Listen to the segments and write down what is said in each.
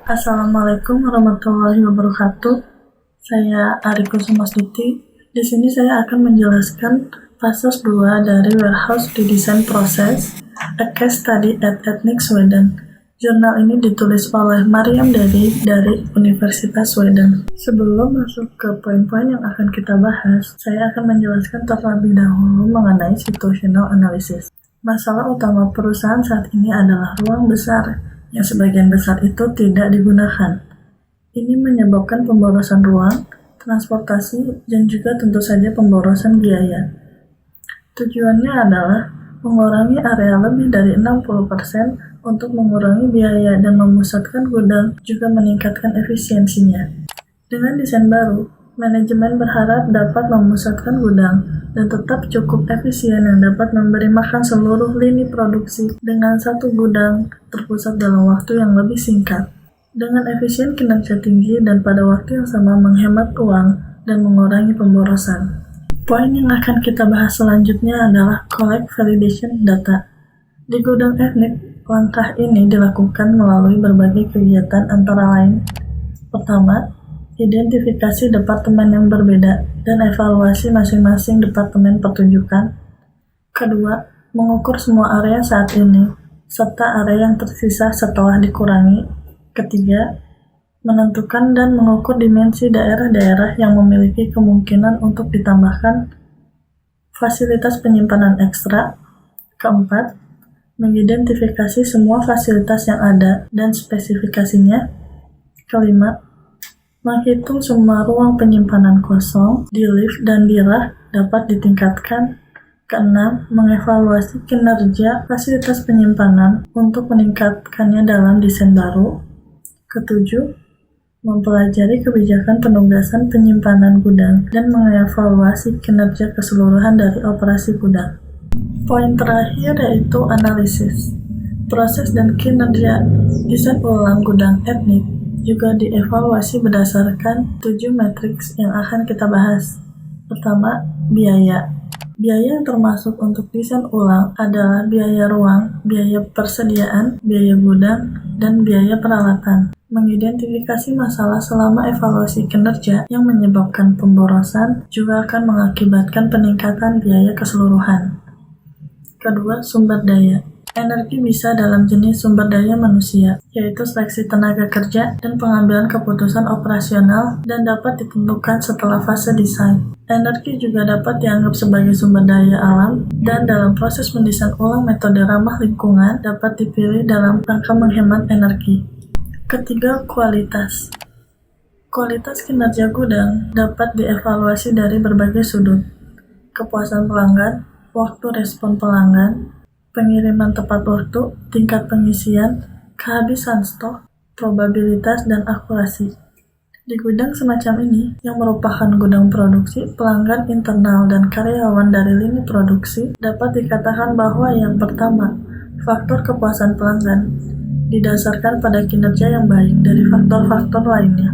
Assalamualaikum warahmatullahi wabarakatuh. Saya Ariko Sumasduti. Di sini saya akan menjelaskan fase 2 dari Warehouse Redesign Process, A Case Study at Ethnic Sweden. Jurnal ini ditulis oleh Mariam dari Universitas Sweden. Sebelum masuk ke poin-poin yang akan kita bahas, saya akan menjelaskan terlebih dahulu mengenai situational analysis. Masalah utama perusahaan saat ini adalah ruang besar, yang sebagian besar itu tidak digunakan. Ini menyebabkan pemborosan ruang, transportasi, dan juga tentu saja pemborosan biaya. Tujuannya adalah mengurangi area lebih dari 60% untuk mengurangi biaya dan memusatkan gudang, juga meningkatkan efisiensinya. Dengan desain baru, manajemen berharap dapat memusatkan gudang dan tetap cukup efisien yang dapat memberi makan seluruh lini produksi dengan satu gudang terpusat dalam waktu yang lebih singkat. Dengan efisien kinerja tinggi dan pada waktu yang sama menghemat uang dan mengurangi pemborosan. Poin yang akan kita bahas selanjutnya adalah Collect Validation Data. Di gudang etnik, langkah ini dilakukan melalui berbagai kegiatan antara lain. Pertama, identifikasi departemen yang berbeda dan evaluasi masing-masing departemen pertunjukan. Kedua, mengukur semua area saat ini, serta area yang tersisa setelah dikurangi. Ketiga, menentukan dan mengukur dimensi daerah-daerah yang memiliki kemungkinan untuk ditambahkan fasilitas penyimpanan ekstra. Keempat, mengidentifikasi semua fasilitas yang ada dan spesifikasinya. Kelima, menghitung semua ruang penyimpanan kosong di lift dan di rak dapat ditingkatkan. Keenam, mengevaluasi kinerja fasilitas penyimpanan untuk meningkatkannya dalam desain baru. Ketujuh, mempelajari kebijakan penugasan penyimpanan gudang dan mengevaluasi kinerja keseluruhan dari operasi gudang. Poin terakhir yaitu analisis. Proses dan kinerja desain ulang gudang etnik juga dievaluasi berdasarkan 7 matriks yang akan kita bahas. Pertama, biaya. Biaya yang termasuk untuk desain ulang adalah biaya ruang, biaya persediaan, biaya gudang, dan biaya peralatan. Mengidentifikasi masalah selama evaluasi kinerja yang menyebabkan pemborosan juga akan mengakibatkan peningkatan biaya keseluruhan. Kedua, sumber daya. Energi bisa dalam jenis sumber daya manusia, yaitu seleksi tenaga kerja dan pengambilan keputusan operasional dan dapat ditentukan setelah fase desain. Energi juga dapat dianggap sebagai sumber daya alam dan dalam proses mendesain ulang metode ramah lingkungan dapat dipilih dalam rangka menghemat energi. Ketiga, kualitas. Kualitas kinerja gudang dapat dievaluasi dari berbagai sudut. Kepuasan pelanggan, waktu respon pelanggan, pengiriman tepat waktu, tingkat pengisian, kehabisan stok, probabilitas, dan akurasi. Di gudang semacam ini, yang merupakan gudang produksi, pelanggan internal dan karyawan dari lini produksi, dapat dikatakan bahwa yang pertama, faktor kepuasan pelanggan, didasarkan pada kinerja yang baik dari faktor-faktor lainnya.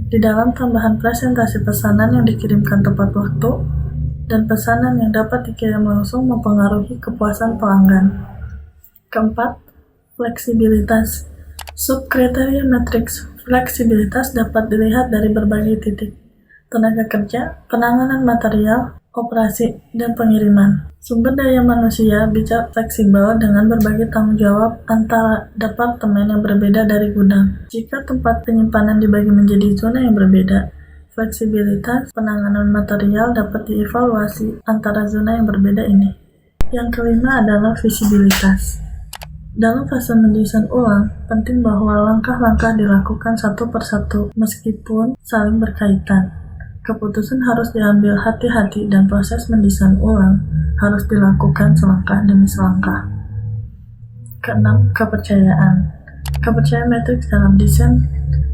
Di dalam tambahan presentasi pesanan yang dikirimkan tepat waktu, dan pesanan yang dapat dikirim langsung mempengaruhi kepuasan pelanggan. Keempat, fleksibilitas. Subkriteria matriks fleksibilitas dapat dilihat dari berbagai titik. Tenaga kerja, penanganan material, operasi, dan pengiriman. Sumber daya manusia bisa fleksibel dengan berbagai tanggung jawab antara departemen yang berbeda dari gudang. Jika tempat penyimpanan dibagi menjadi zona yang berbeda, fleksibilitas penanganan material dapat dievaluasi antara zona yang berbeda ini. Yang kelima adalah visibilitas. Dalam fase mendesain ulang, penting bahwa langkah-langkah dilakukan satu persatu meskipun saling berkaitan. Keputusan harus diambil hati-hati dan proses mendesain ulang harus dilakukan selangkah demi selangkah. Keenam, kepercayaan. Kepercayaan matriks dalam desain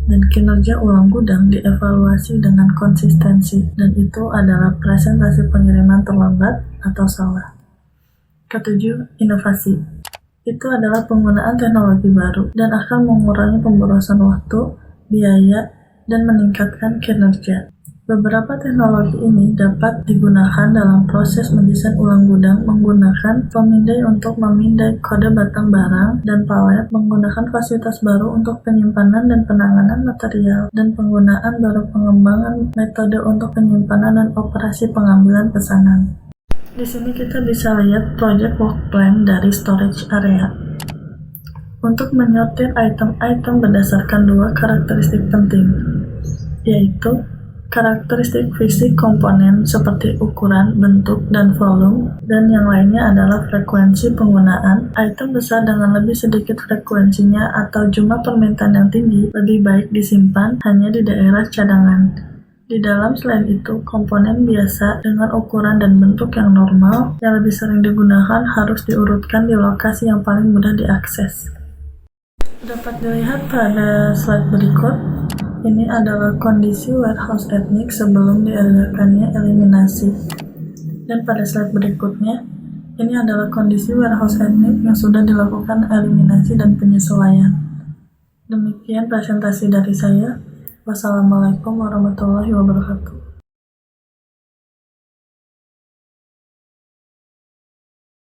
dan kinerja ulang gudang dievaluasi dengan konsistensi, dan itu adalah presentasi pengiriman terlambat atau salah. Ketujuh, inovasi. Itu adalah penggunaan teknologi baru dan akan mengurangi pemborosan waktu, biaya, dan meningkatkan kinerja. Beberapa teknologi ini dapat digunakan dalam proses mendesain ulang gudang menggunakan pemindai untuk memindai kode batang barang dan palet, menggunakan fasilitas baru untuk penyimpanan dan penanganan material, dan penggunaan baru pengembangan metode untuk penyimpanan dan operasi pengambilan pesanan. Di sini kita bisa lihat project work plan dari storage area. Untuk menyortir item-item berdasarkan dua karakteristik penting, yaitu karakteristik fisik komponen seperti ukuran, bentuk, dan volume, dan yang lainnya adalah frekuensi penggunaan. Item besar dengan lebih sedikit frekuensinya atau jumlah permintaan yang tinggi lebih baik disimpan hanya di daerah cadangan. Di dalam selain itu, komponen biasa dengan ukuran dan bentuk yang normal yang lebih sering digunakan harus diurutkan di lokasi yang paling mudah diakses. Dapat dilihat pada slide berikut. Ini adalah kondisi warehouse etnik sebelum diadakannya eliminasi. Dan pada slide berikutnya, ini adalah kondisi warehouse etnik yang sudah dilakukan eliminasi dan penyesuaian. Demikian presentasi dari saya. Wassalamualaikum warahmatullahi wabarakatuh.